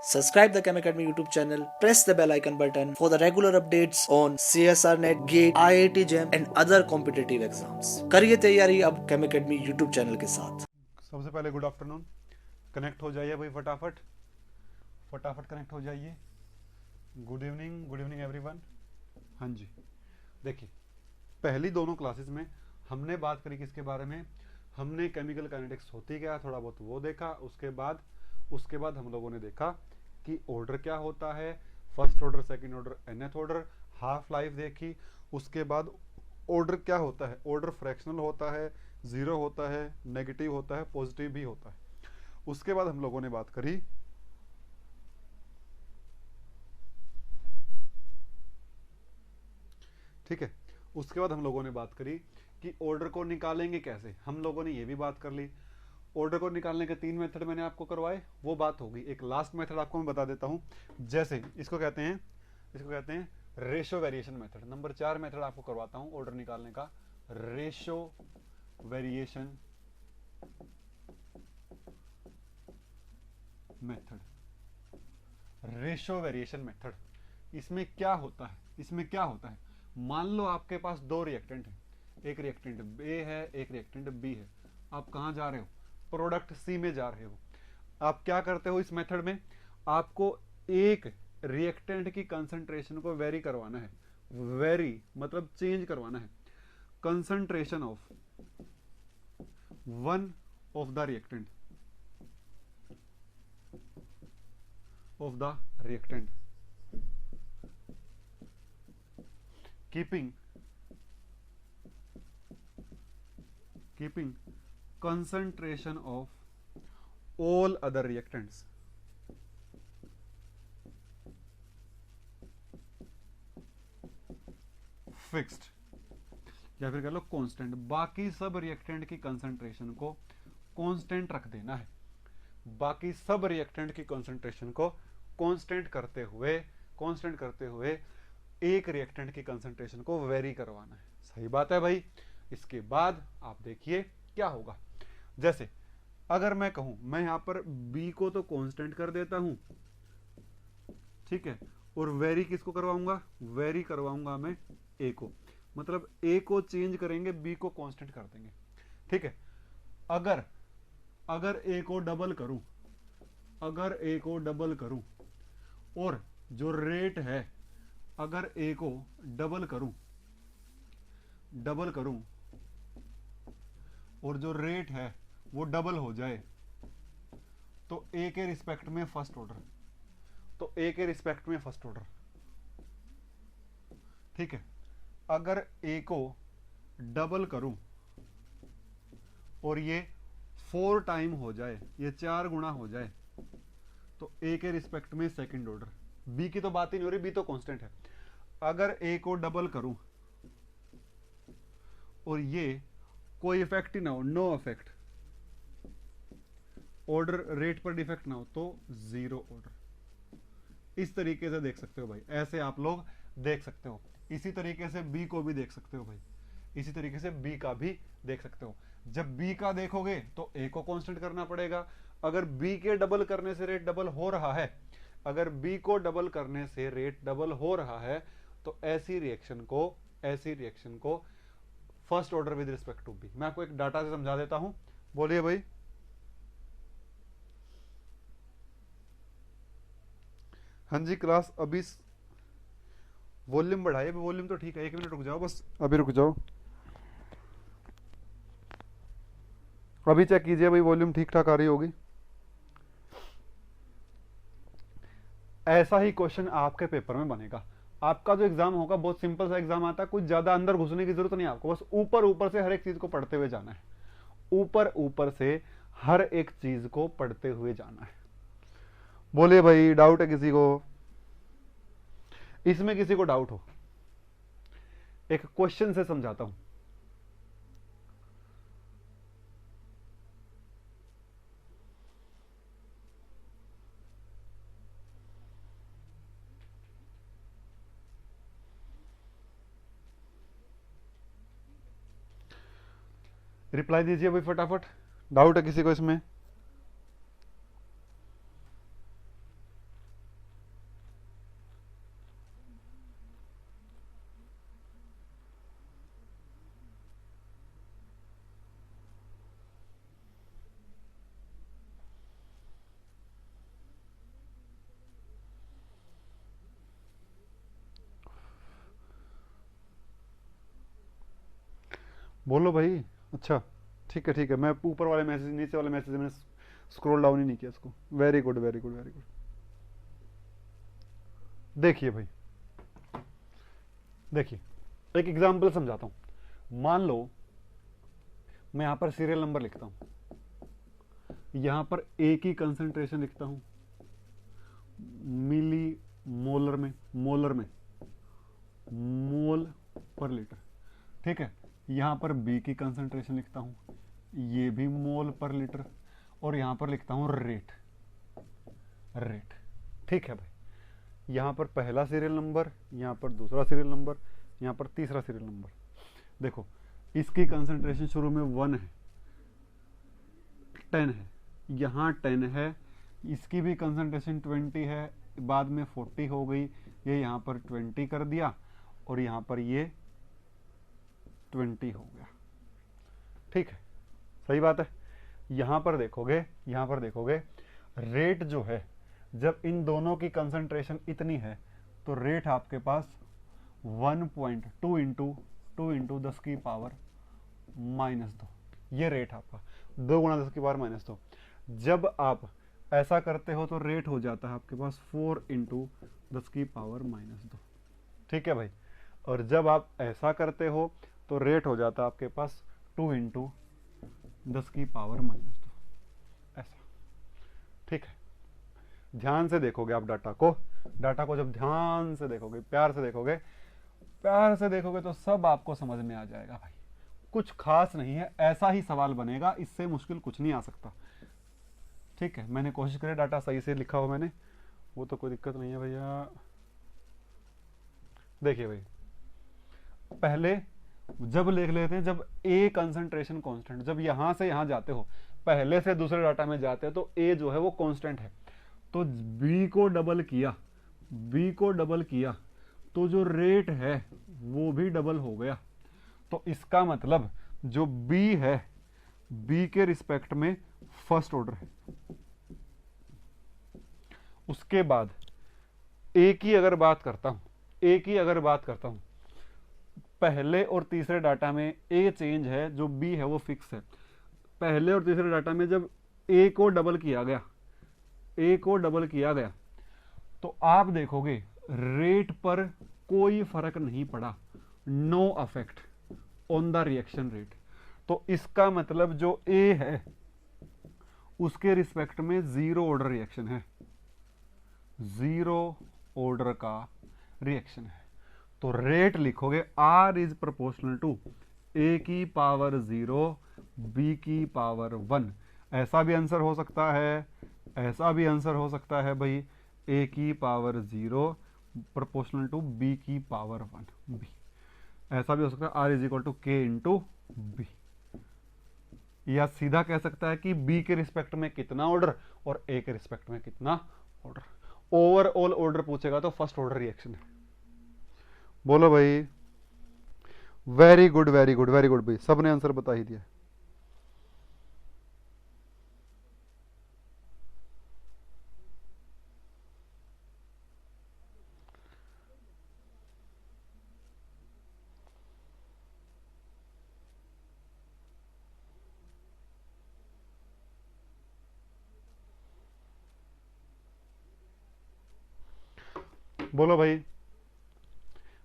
Subscribe the Chem Academy YouTube channel, press the bell icon button for the regular updates on CSR Net, GATE, IIT JEM and other competitive exams. करिए तैयारी अब Chem Academy YouTube channel के साथ। सबसे पहले good afternoon. Connect हो जाइए भाई, फटाफट कनेक्ट हो जाइए। Good evening everyone. हाँ जी, देखिए पहली दोनों क्लासेस में हमने बात करी किसके बारे में, हमने केमिकल काइनेटिक्स होती क्या, थोड़ा बहुत वो देखा। उसके बाद हम लोगों ने देखा कि ऑर्डर क्या होता है, first order, second order, nth order, half life देखी। उसके बाद ऑर्डर क्या होता है, ऑर्डर फ्रैक्शनल होता है, जीरो होता है, नेगेटिव होता है, पॉजिटिव भी होता है। उसके बाद हम लोगों ने बात करी ठीक है, उसके बाद हम लोगों ने बात करी कि ऑर्डर को निकालेंगे कैसे। हम लोगों ने ये भी बात कर ली। ऑर्डर को निकालने के 3 मेथड मैंने आपको करवाए, वो बात होगी। एक लास्ट मेथड आपको मैं बता देता हूं, जैसे इसको कहते हैं ratio variation method. Number 4 method आपको करवाता हूं ऑर्डर निकालने का, ratio variation method. Ratio variation method इसमें क्या होता है, मान लो आपके पास दो रिएक्टेंट है, एक रिएक्टेंट ए है, एक रिएक्टेंट बी है। आप कहां जा रहे हो, प्रोडक्ट सी में जा रहे हो। आप क्या करते हो इस मेथड में, आपको एक रिएक्टेंट की कंसंट्रेशन को वेरी करवाना है। वेरी मतलब चेंज करवाना है। Concentration of one of the reactant keeping concentration of all other reactants fixed, या फिर कह लो कांस्टेंट। बाकी सब रिएक्टेंट की कंसंट्रेशन को कांस्टेंट रख देना है। बाकी सब रिएक्टेंट की कंसंट्रेशन को कांस्टेंट करते हुए एक रिएक्टेंट की कंसंट्रेशन को वेरी करवाना है। सही बात है भाई। इसके बाद आप देखिए क्या होगा। जैसे अगर मैं कहूं, मैं यहां पर बी को तो कांस्टेंट कर देता हूं, ठीक है, और वेरी किसको करवाऊंगा, वेरी करवाऊंगा मैं ए को। मतलब ए को चेंज करेंगे, बी को कांस्टेंट कर देंगे, ठीक है। अगर ए को डबल करूं, और जो रेट है, अगर ए को डबल करूं और जो रेट है वो डबल हो जाए, तो ए के रिस्पेक्ट में फर्स्ट ऑर्डर, ठीक है। अगर ए को डबल करूं और ये 4 टाइम हो जाए, ये 4 गुना हो जाए, तो ए के रिस्पेक्ट में सेकंड ऑर्डर। बी की तो बात ही नहीं हो रही, बी तो कांस्टेंट है। अगर ए को डबल करूं और ये कोई इफेक्ट ही ना हो, नो इफेक्ट, ऑर्डर रेट पर डिफेक्ट ना हो, तो जीरो ऑर्डर। इस तरीके से देख सकते हो भाई, ऐसे आप लोग देख सकते हो। इसी तरीके से बी को भी देख सकते हो भाई, इसी तरीके से बी का भी देख सकते हो। जब बी का देखोगे तो ए को कांस्टेंट करना पड़ेगा। अगर बी के डबल करने से रेट डबल हो रहा है, तो ऐसी रिएक्शन को first order with respect to B. मैं आपको एक डाटा से समझा देता हूं, बोलिए भाई। हाँ जी क्लास, अभी वॉल्यूम बढ़ाइए। वॉल्यूम तो ठीक है, 1 मिनट रुक जाओ बस, अभी रुक जाओ, अभी चेक कीजिए भाई, वॉल्यूम ठीक ठाक आ रही होगी। ऐसा ही क्वेश्चन आपके पेपर में बनेगा। आपका जो एग्जाम होगा बहुत सिंपल सा एग्जाम आता है, कुछ ज्यादा अंदर घुसने की जरूरत नहीं आपको, बस ऊपर से हर एक चीज को पढ़ते हुए जाना है। ऊपर से हर एक चीज को पढ़ते हुए जाना है। बोलिए भाई, डाउट है किसी को, इसमें किसी को डाउट हो? एक क्वेश्चन से समझाता हूं। रिप्लाई दीजिए भाई फटाफट, डाउट है किसी को इसमें? बोलो भाई। अच्छा ठीक है ठीक है, मैं ऊपर वाले मैसेज नीचे वाले मैसेज मैंने स्क्रॉल डाउन ही नहीं किया इसको। Very good very good very good. देखिए भाई, देखिए एक एग्जांपल समझाता हूं। मान लो मैं यहां पर सीरियल नंबर लिखता हूं, यहां पर ए की कंसंट्रेशन लिखता हूं मिली मोलर में, मोल पर लीटर, ठीक है। यहां पर बी की कंसंट्रेशन लिखता हूं, ये भी मोल पर लीटर, और यहां पर लिखता हूं रेट, ठीक है भाई। यहां पर पहला सीरियल नंबर, यहां पर दूसरा सीरियल नंबर, यहां पर तीसरा सीरियल नंबर। देखो इसकी कंसंट्रेशन शुरू में 1 है, 10 है, यहां 10 है, इसकी भी कंसंट्रेशन 20 है, बाद में 40 हो गई, ये यहां पर 20 कर दिया, और यहां पर ये 20 हो गया, ठीक है, सही बात है। यहां पर देखोगे रेट जो है, जब इन दोनों की कंसंट्रेशन इतनी है तो रेट आपके पास 1.2 इंटू 10 की पावर -2, ये रेट आपका 2 गुणा 10 की पावर -2। जब आप ऐसा करते हो तो रेट हो जाता है आपके पास 4 इंटू 10 की पावर -2, ठीक है भाई। और जब आप ऐसा करते हो तो रेट हो जाता है आपके पास 2 इंटू 10 की पावर -2, ऐसा, ठीक है। ध्यान से देखोगे आप डाटा को जब ध्यान से देखोगे, प्यार से देखोगे तो सब आपको समझ में आ जाएगा भाई। कुछ खास नहीं है, ऐसा ही सवाल बनेगा, इससे मुश्किल कुछ नहीं आ सकता, ठीक है। मैंने कोशिश करी डाटा सही से लिखा हो मैंने, वो तो कोई दिक्कत नहीं है भैया। देखिए भाई, पहले जब लिख लेते हैं, जब ए कंसंट्रेशन कांस्टेंट, जब यहां से यहां जाते हो, पहले से दूसरे डाटा में जाते हो, तो ए जो है वो कांस्टेंट है, तो बी को डबल किया तो जो रेट है वो भी डबल हो गया। तो इसका मतलब जो बी है, बी के रिस्पेक्ट में फर्स्ट ऑर्डर है। उसके बाद ए की अगर बात करता हूं, पहले और तीसरे डाटा में ए चेंज है, जो बी है वो फिक्स है। पहले और तीसरे डाटा में जब ए को डबल किया गया तो आप देखोगे रेट पर कोई फर्क नहीं पड़ा, no affect on the reaction rate. तो इसका मतलब जो ए है उसके रिस्पेक्ट में 0 ऑर्डर रिएक्शन है, 0 ऑर्डर का रिएक्शन है। तो रेट लिखोगे R इज प्रोपोर्शनल टू ए की पावर 0 बी की पावर 1। ऐसा भी आंसर हो सकता है, ऐसा भी आंसर हो सकता है भाई, ए की पावर 0 प्रोपोर्शनल टू बी की पावर 1 बी। ऐसा भी हो सकता है R इज इक्वल टू के इंटू बी, या सीधा कह सकता है कि बी के रिस्पेक्ट में कितना ऑर्डर और ए के रिस्पेक्ट में कितना ऑर्डर। ओवरऑल ऑर्डर पूछेगा तो फर्स्ट ऑर्डर रिएक्शन है। बोलो भाई, very good very good very good भाई, सबने आंसर बता ही दिया। बोलो भाई,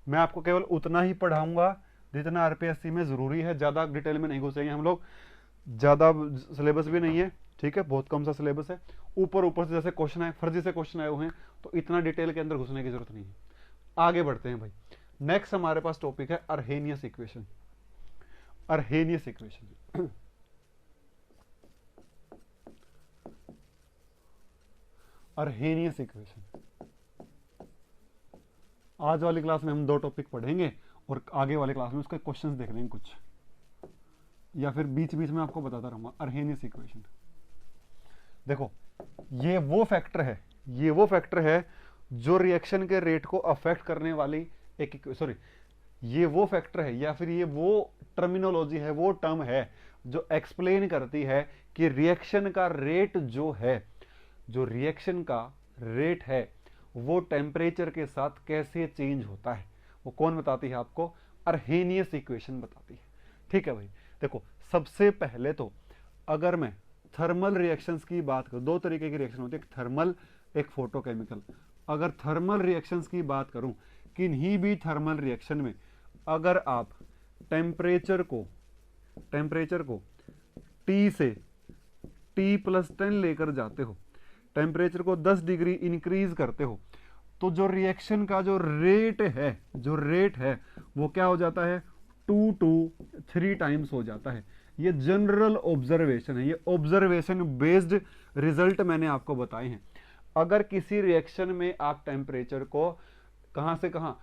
मैं आपको केवल उतना ही पढ़ाऊंगा जितना आरपीएससी में जरूरी है, ज्यादा डिटेल में नहीं घुसेंगे हम लोग, ज्यादा सिलेबस भी नहीं है, ठीक है, बहुत कम सा सिलेबस है। ऊपर ऊपर से जैसे क्वेश्चन आए, फर्जी से क्वेश्चन आए हुए हैं, तो इतना डिटेल के अंदर घुसने की जरूरत नहीं है। आगे बढ़ते हैं भाई। नेक्स्ट हमारे पास टॉपिक है अर्हेनियस इक्वेशन। अर्हेनियस इक्वेशन अर्हेनियस इक्वेशन आज वाली क्लास में हम 2 टॉपिक पढ़ेंगे और आगे वाली क्लास में उसके क्वेश्चंस देख लेंगे कुछ, या फिर बीच बीच में आपको बताता रहूंगा। अर्हेनियस इक्वेशन देखो, ये वो फैक्टर है जो रिएक्शन के रेट को अफेक्ट करने वाली ये वो फैक्टर है, या फिर ये वो टर्मिनोलॉजी है, वो टर्म है जो एक्सप्लेन करती है कि रिएक्शन का रेट जो है, जो रिएक्शन का रेट है वो टेम्परेचर के साथ कैसे चेंज होता है। वो कौन बताती है आपको? अर्हेनियस इक्वेशन बताती है, ठीक है भाई, देखो सबसे पहले तो अगर मैं थर्मल रिएक्शंस की बात करूं, दो तरीके की रिएक्शन होती है, एक थर्मल एक फोटोकेमिकल। अगर थर्मल रिएक्शंस की बात करूं, किन्हीं भी थर्मल रिएक्शन में अगर आप टेम्परेचर को T से T+10 लेकर जाते हो, टेम्परेचर को 10 डिग्री इंक्रीज करते हो, तो जो रिएक्शन का जो रेट है वो क्या हो जाता है, 2 to 3 टाइम्स हो जाता है। ये जनरल ऑब्जर्वेशन है, ये ऑब्जर्वेशन बेस्ड रिजल्ट मैंने आपको बताए हैं। अगर किसी रिएक्शन में आप टेम्परेचर को कहां से कहां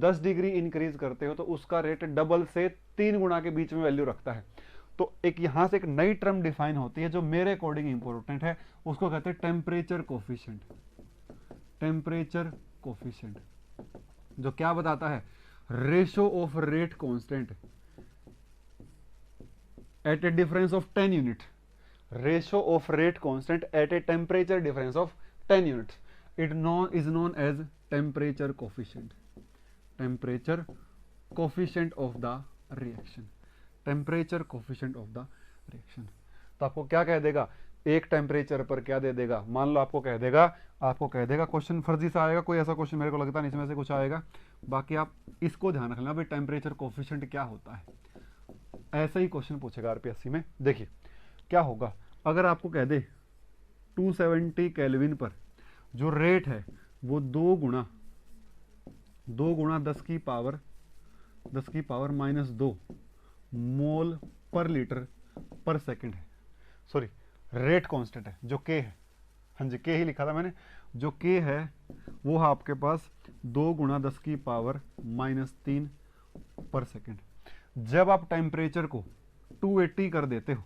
10 डिग्री इंक्रीज करते हो तो उसका रेट डबल से 3 गुना के बीच में वैल्यू रखता है। तो एक यहां से एक नई टर्म डिफाइन होती है जो मेरे अकॉर्डिंग इंपॉर्टेंट है, उसको कहते हैं टेम्परेचर कोफिशिएंट। टेम्परेचर कोफिशिएंट जो क्या बताता है, ratio of rate constant at a difference of 10 unit, ratio of rate constant at a temperature difference of 10 units, it is known as temperature coefficient. Temperature coefficient of the reaction, temperature coefficient of the reaction. तो आपको क्या कह देगा, एक temperature पर क्या दे देगा, मान लो आपको कह देगा क्वेश्चन फर्जी सा आएगा, कोई ऐसा क्वेश्चन मेरे को लगता नहीं इसमें से कुछ आएगा, बाकी आप इसको ध्यान रख लेना भाई टेम्परेचर कोफिशिएंट क्या होता है, ऐसा ही क्वेश्चन पूछेगा आरपीएससी में। देखिए क्या होगा, अगर आपको कह दे 270 केल्विन पर जो रेट है वो 2 गुना 10 की पावर -2 मोल पर लीटर पर सेकंड है। सॉरी, रेट कांस्टेंट है जो के है, हाँ जी के ही लिखा था मैंने, जो के है वो है आपके पास 2 गुना 10 की पावर -3 पर सेकंड। जब आप टेम्परेचर को 280 कर देते हो,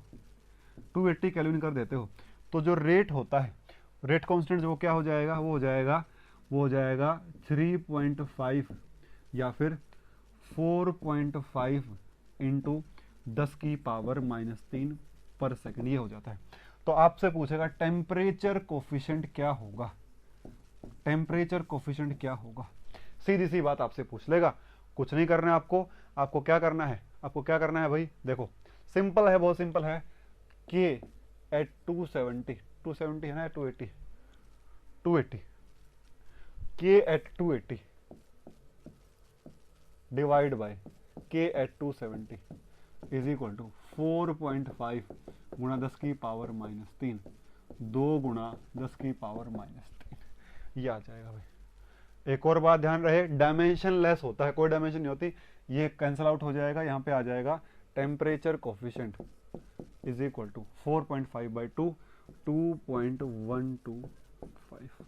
280 केल्विन कर देते हो, तो जो रेट होता है, रेट कांस्टेंट जो क्या हो जाएगा, वो हो जाएगा 3.5 या फिर 4.5 इंटू 10 की पावर -3 पर सेकंड, ये हो जाता है। तो आपसे पूछेगा टेम्परेचर कोफिशिएंट क्या होगा, टेम्परेचर कोफिशिएंट क्या होगा, सीधी सी बात आपसे पूछ लेगा। कुछ नहीं करना है आपको क्या करना है भाई, देखो सिंपल है, बहुत सिंपल है, के एट 270 है ना, 280 के एट 280 डिवाइड बाय के एट 270 इज इक्वल टू 4.5 गुणा 10 की पावर -3, 2 गुणा 10 की पावर -3, ये आ जाएगा भाई। एक और बात ध्यान रहे, डायमेंशन लेस होता है, कोई डायमेंशन नहीं होती, ये कैंसिल आउट हो जाएगा, यहाँ पे आ जाएगा temperature coefficient is equal to 4.5 by 2, 2.125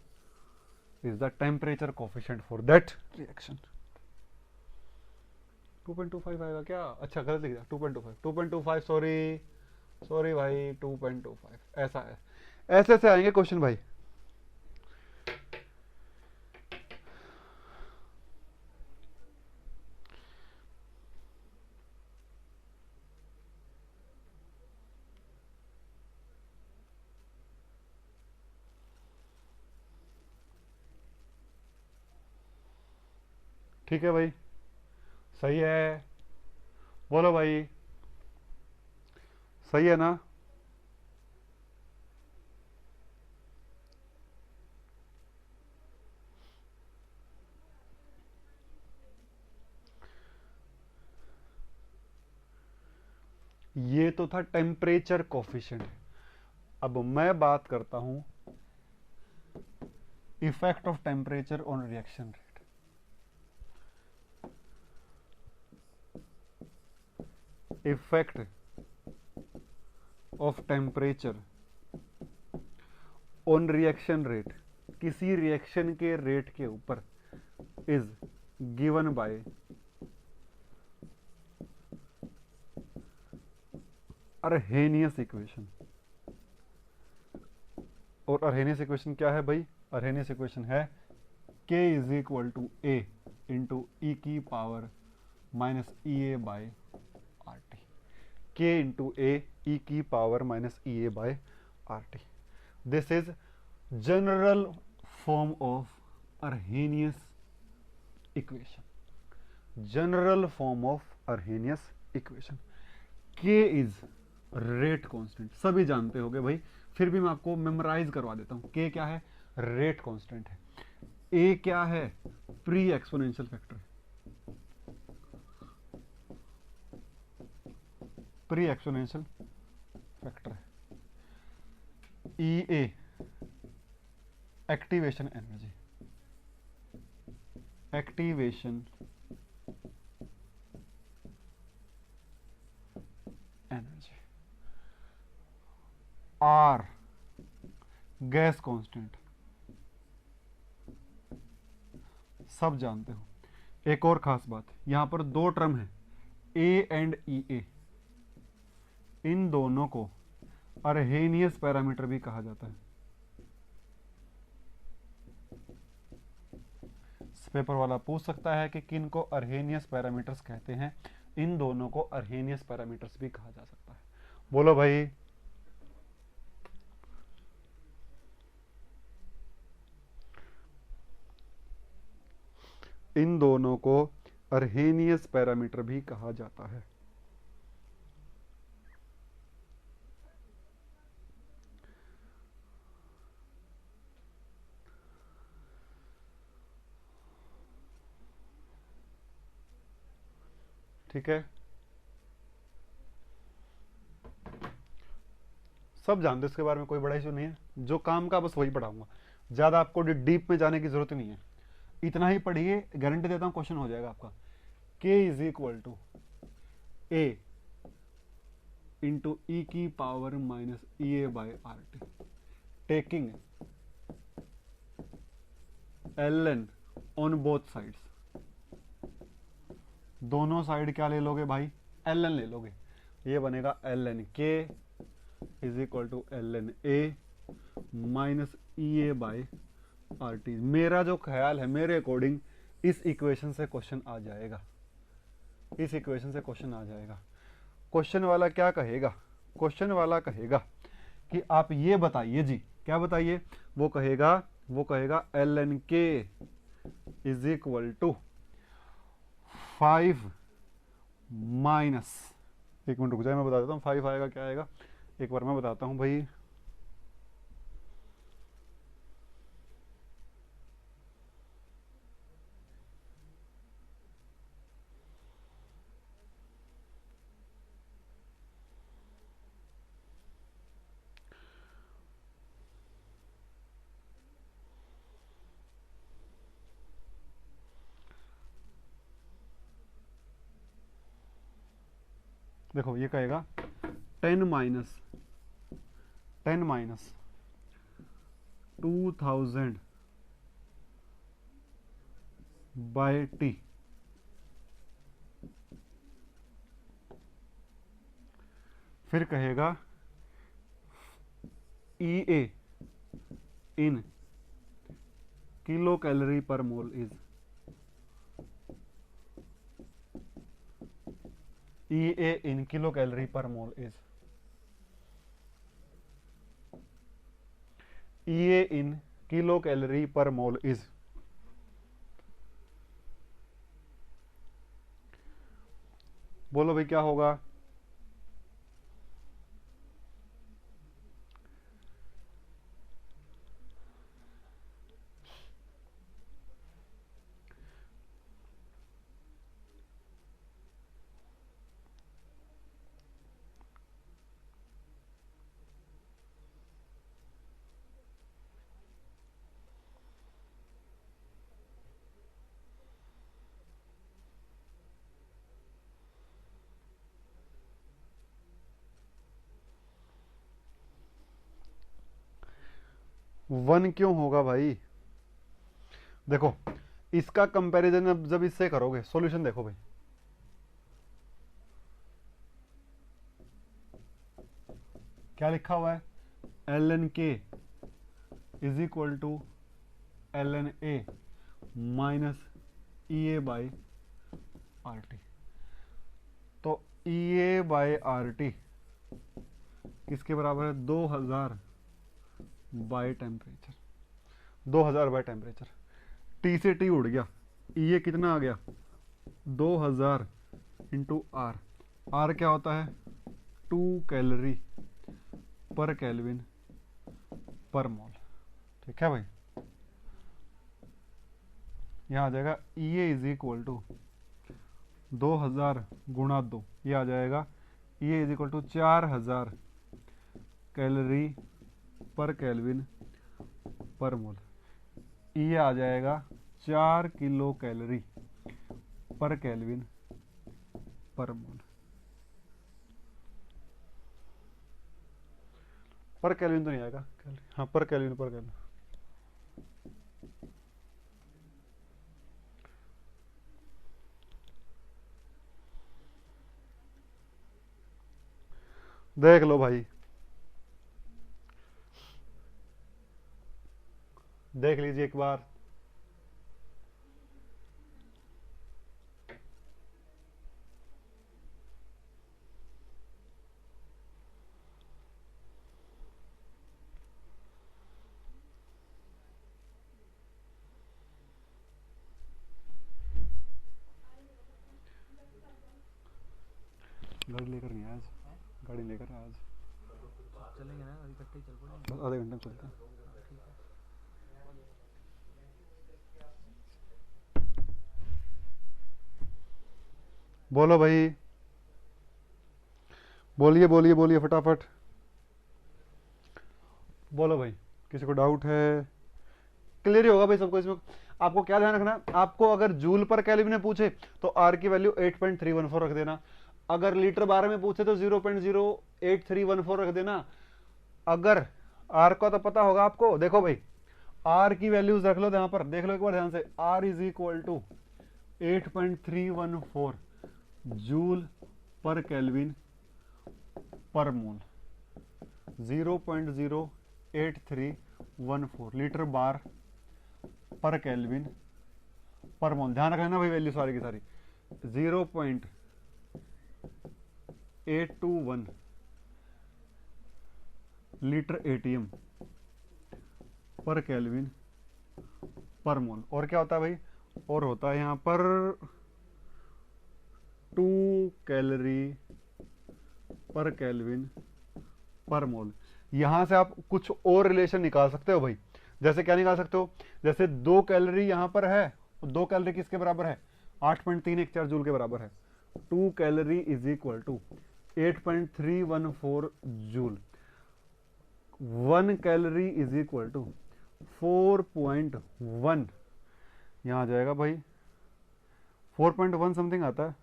is the temperature coefficient for that reaction। 2.25 आएगा क्या, अच्छा गलत लिख दिया, 2.25 सॉरी भाई 2.25 ऐसा है, ऐसे से आएंगे क्वेश्चन भाई। ठीक है भाई, सही है, बोलो भाई सही है ना। ये तो था टेम्परेचर कोफिशिएंट। अब मैं बात करता हूं effect of temperature on reaction rate. Effect of temperature on reaction rate, किसी रिएक्शन के रेट के ऊपर, is given by Arrhenius equation. और अर्हेनियस इक्वेशन क्या है भाई, अर्हेनियस इक्वेशन है k is equal to a into e की power -ea by RT, k into a e की power -ea by RT। This is general form of Arrhenius equation, general form of Arrhenius equation. के is rate constant, सभी जानते होगे भाई, फिर भी मैं आपको मेमोराइज करवा देता हूं। के क्या है? रेट कांस्टेंट है। ए क्या है? Pre exponential factor, pre exponential factor है। E A activation energy, activation energy. R gas constant, सब जानते हो। एक और खास बात, यहां पर दो टर्म है ए एंड ई ए, इन दोनों को अर्हेनियस पैरामीटर भी कहा जाता है। पेपर वाला पूछ सकता है कि किन को अर्हेनियस पैरामीटर्स कहते हैं। इन दोनों को अर्हेनियस पैरामीटर्स भी कहा जा सकता है। बोलो भाई। इन दोनों को अर्हेनियस पैरामीटर भी कहा जाता है। ठीक है, सब जानते इसके बारे में, कोई बड़ा इशू नहीं है। जो काम का बस वही पढ़ाऊंगा, ज्यादा आपको डीप में जाने की जरूरत नहीं है। इतना ही पढ़िए, गारंटी देता हूं क्वेश्चन हो जाएगा आपका। k is equal to A into e की power minus E A by R T, taking L N on both sides. दोनों साइड क्या ले लोगे भाई? एल एन ले लोगे। ये बनेगा L N K is equal to L N A minus E A by R T. मेरा जो ख्याल है, मेरे अकॉर्डिंग इस इक्वेशन से क्वेश्चन आ जाएगा, इस इक्वेशन से क्वेश्चन आ जाएगा। क्वेश्चन वाला क्या कहेगा? क्वेश्चन वाला कहेगा कि आप ये बताइए जी, क्या बताइए? वो कहेगा L N K is equal to 5 minus, एक मिनट रुक जाए, मैं बता देता हूँ 5 आएगा क्या आएगा, एक बार मैं बताता हूँ भाई। देखो ये कहेगा 10 माइनस 2000 बाय टी, फिर कहेगा ई A in kilocalorie per mole is, E A in kilocalorie per mole is, E A in kilocalorie per mole is. बोलो भाई क्या होगा? वन क्यों होगा भाई? देखो इसका कंपैरिजन अब जब इससे करोगे, सॉल्यूशन देखो भाई, क्या लिखा हुआ है? L N K is equal to L N A minus E A by R T. तो E A by R T किसके बराबर है? 2000 by temperature, 2000 by temperature. T से टी उड़ गया, ये कितना आ गया? 2000 इंटू आर। आर क्या होता है? 2 कैलोरी पर केल्विन पर मोल। ठीक है भाई, यहां आ जाएगा EA इज इक्वल टू 2000 गुणा 2, ये आ जाएगा EA is equal to 4000 calorie per kelvin per mole. ये आ जाएगा 4 kilo calorie per kelvin per मोल। पर केल्विन तो नहीं आएगा, हाँ पर केल्विन पर केल्विन। देख लो भाई, देख लीजिए एक बार। गाड़ी लेकर नहीं आया आज, गाड़ी लेकर आज चलेंगे ना, अभी इकट्ठे ही चल पड़ेंगे। आधे घंटे में चलते हैं। बोलो भाई, बोलिए बोलिए बोलिए फटाफट बोलो भाई, किसी को डाउट है? क्लियर ही होगा भाई सबको। इसमें आपको क्या ध्यान रखना, आपको अगर जूल पर केल्विन में पूछे तो आर की वैल्यू 8.314 रख देना। अगर लीटर बार में पूछे तो 0.08314 रख देना। अगर आर का तो पता होगा आपको, देखो भाई आर की वैल्यूज रख लो यहां पर, देख लो एक बार ध्यान से। R is equal to 8.314 joule per kelvin per mole, 0.08314 litre बार पर केल्विन पर मोल। ध्यान रखना भाई वैल्यू सारी की सारी। 0.821 लीटर एटीएम पर केल्विन पर मोल। और क्या होता है भाई, और होता है यहां पर 2 कैलोरी पर केल्विन पर मोल। यहां से आप कुछ और रिलेशन निकाल सकते हो भाई। जैसे क्या निकाल सकते हो, जैसे 2 कैलोरी यहां पर है, 2 कैलोरी किसके बराबर है, 8.314 जूल के बराबर है। 2 calorie is equal to 8.314 joule. 1 calorie is equal to 4.1, यहां आ जाएगा भाई 4.1 समथिंग आता है,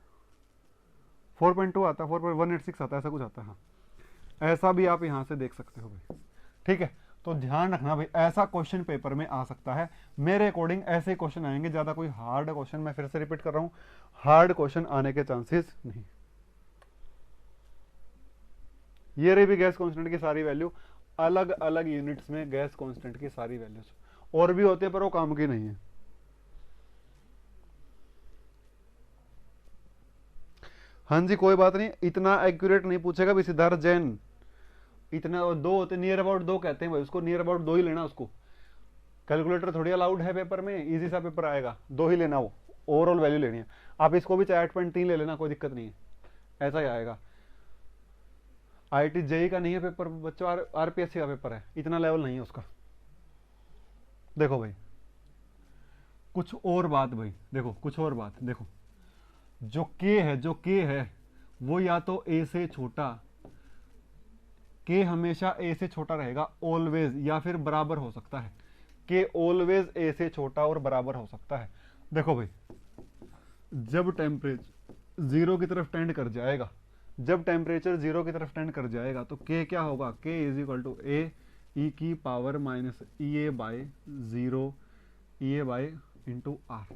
4.2 आता है, 4.186 आता है, ऐसा कुछ आता है। हाँ, ऐसा भी आप यहां से देख सकते हो भाई। ठीक है, तो ध्यान रखना भाई, ऐसा क्वेश्चन पेपर में आ सकता है। मेरे अकॉर्डिंग ऐसे क्वेश्चन आएंगे, ज्यादा कोई हार्ड क्वेश्चन, मैं फिर से रिपीट कर रहा हूं, हार्ड क्वेश्चन आने के चांसेस नहीं। ये रही भी गैस कांस्टेंट की सारी वैल्यू, अलग अलग यूनिट्स में गैस कांस्टेंट की सारी वैल्यूज और भी होते हैं पर वो काम की नहीं है। हाँ जी, कोई बात नहीं, इतना एक्यूरेट नहीं पूछेगा भी सिद्धार्थ जैन। इतना 2 होते, नियर अबाउट 2 कहते हैं भाई उसको, नियर अबाउट 2 ही लेना उसको। कैलकुलेटर थोड़ी अलाउड है पेपर में, इजी सा पेपर आएगा, 2 ही लेना, वो ओवरऑल वैल्यू लेनी है। आप इसको भी चाहे 8.3 ले लेना, कोई दिक्कत नहीं है, ऐसा ही आएगा। IIT जेई का नहीं है पेपर बच्चों, आरपीएससी का पेपर है, इतना लेवल नहीं है उसका। देखो भाई कुछ और बात भाई, देखो कुछ और बात, देखो जो के है वो या तो ए से छोटा, के हमेशा ए से छोटा रहेगा ऑलवेज, या फिर बराबर हो सकता है। के ऑलवेज ए से छोटा और बराबर हो सकता है। देखो भाई जब टेम्परेचर 0 की तरफ टेंड कर जाएगा, जब टेम्परेचर 0 की तरफ टेंड कर जाएगा तो के क्या होगा, k is equal to A e की power minus E A by 0 E A by into R.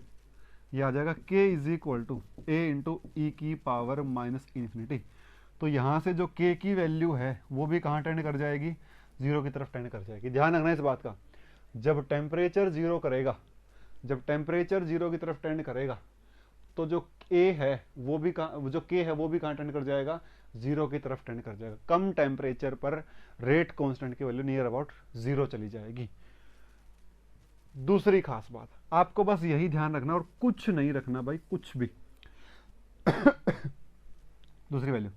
यह आ जाएगा k is equal to A into e की पावर माइनस इन्फिनिटी। तो यहां से जो के की वैल्यू है वो भी कहां टेंड कर जाएगी, 0 की तरफ टेंड कर जाएगी। ध्यान रखना इस बात का, जब टेम्परेचर 0 करेगा, जब टेम्परेचर 0 की तरफ टेंड करेगा तो जो ए है वो भी जो के है वो भी कहां टेंड कर जाएगा, 0 की तरफ टेंड कर जाएगा। कम टेम्परेचर पर रेट कांस्टेंट की वैल्यू नियर अबाउट 0 चली जाएगी। दूसरी खास बात, आपको बस यही ध्यान रखना और कुछ नहीं रखना भाई, कुछ भी। दूसरी वैल्यू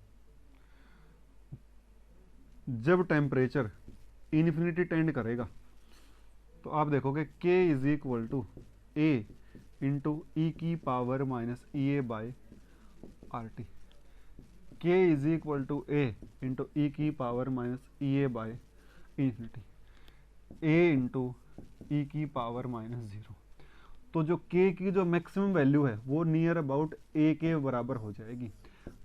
जब टेम्परेचर इन्फिनिटी टेंड करेगा तो आप देखोगे K is equal to A into e की power minus E A by R T. K is equal to A into e की power minus E A by infinity, A into e की power minus zero. तो जो K की जो maximum value है वो near about A के बराबर हो जाएगी।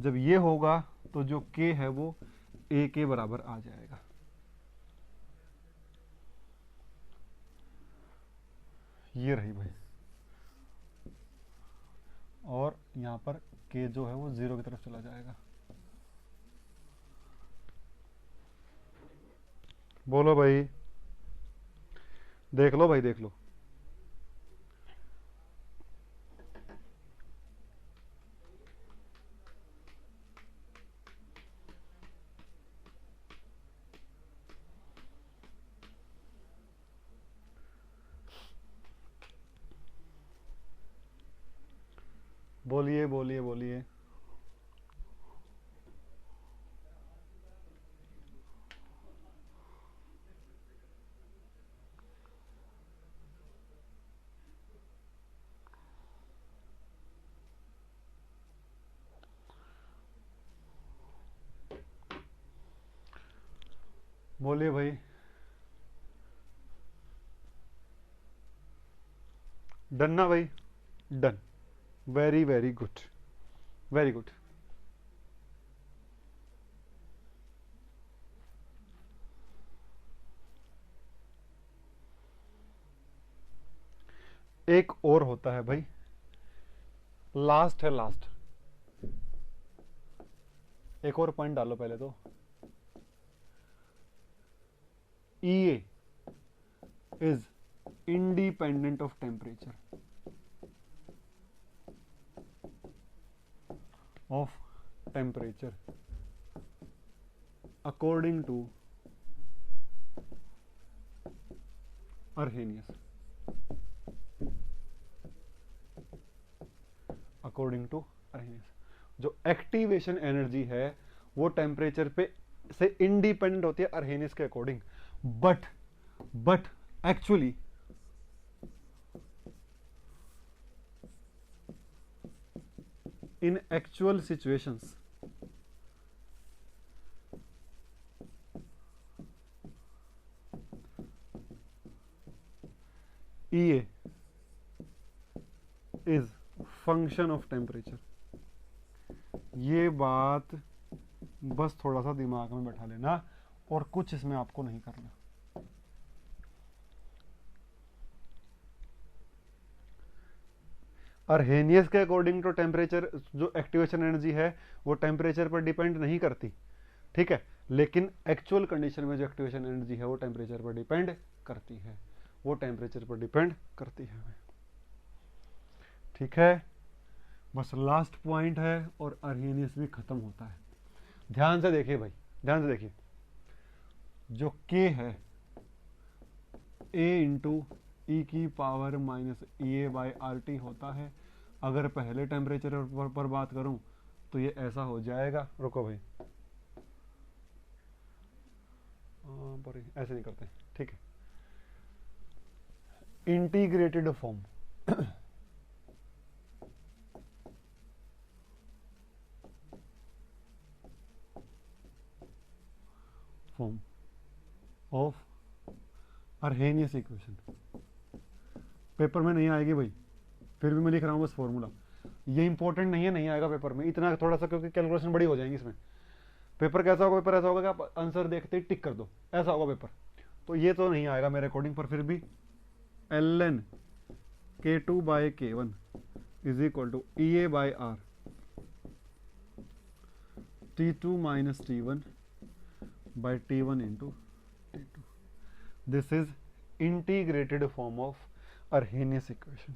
जब ये होगा तो जो K है वो A के बराबर आ जाएगा। ये रही भाई, और यहां पर K जो है वो 0 की तरफ चला जाएगा। बोलो भाई, देख लो भाई, देख लो। बोलिए बोलिए बोलिए। बोलिए भाई। डन ना भाई? Done. Very very good, very good. एक और होता है भाई, लास्ट है, लास्ट। एक और पॉइंट डालो पहले तो। EA is independent of temperature according to Arrhenius। According to Arrhenius, जो एक्टिवेशन एनर्जी है वो टेम्परेचर पे से इंडिपेंडेंट होती है अरहेनियस के according. But actually in actual situations EA is function of temperature. ये बात बस थोड़ा सा दिमाग में बैठा लेना, और कुछ इसमें आपको नहीं करना। अरहेनियस के अकॉर्डिंग टू टेम्परेचर जो एक्टिवेशन एनर्जी है वो टेम्परेचर पर डिपेंड नहीं करती, ठीक है, लेकिन एक्चुअल कंडीशन में जो एक्टिवेशन एनर्जी है वो टेम्परेचर पर डिपेंड करती है, वो टेम्परेचर पर डिपेंड करती है, ठीक है। बस लास्ट पॉइंट है और अरहेनियस भी खत्म होता है। ध्यान से देखिए भाई, ध्यान से देखिए, जो K है A इंटू ई की power minus E A by R T होता है। अगर पहले टेम्परेचर पर बात करूं तो ये ऐसा हो जाएगा। रुको भाई, ऐसे नहीं करते, ठीक है। Integrated form of Arrhenius equation paper में नहीं आएगी भाई, फिर भी मैं लिख रहा हूं बस फॉर्मूला। ये इंपॉर्टेंट नहीं है, नहीं आएगा पेपर में इतना, थोड़ा सा, क्योंकि कैलकुलेशन बड़ी हो जाएंगी इसमें। पेपर कैसा होगा? पेपर ऐसा होगा कि आप आंसर देखते ही टिक कर दो, ऐसा होगा पेपर। तो ये तो नहीं आएगा मेरे अकॉर्डिंग, पर फिर भी ln K2 by K1 is equal to EA by R T2 minus T1 by T1 into T2. This is integrated form of Arrhenius equation।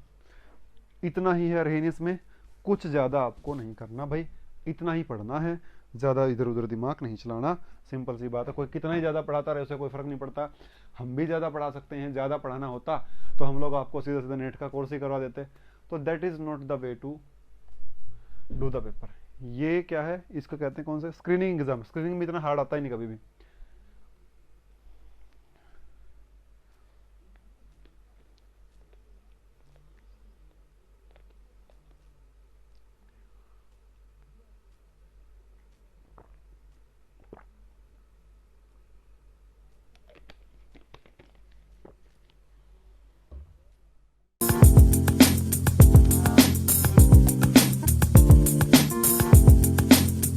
इतना ही है अरहेनियस में, कुछ ज्यादा आपको नहीं करना भाई, इतना ही पढ़ना है, ज्यादा इधर उधर दिमाग नहीं चलाना। सिंपल सी बात है, कोई कितना ही ज्यादा पढ़ाता रहे उससे कोई फर्क नहीं पड़ता। हम भी ज्यादा पढ़ा सकते हैं, ज्यादा पढ़ाना होता तो हम लोग आपको सीधा सीधा नेट का कोर्स ही करवा देते। तो that is not the way to do the paper. ये क्या है, इसको कहते हैं कौन सा? Screening exam. स्क्रीनिंग में इतना हार्ड आता ही नहीं कभी भी।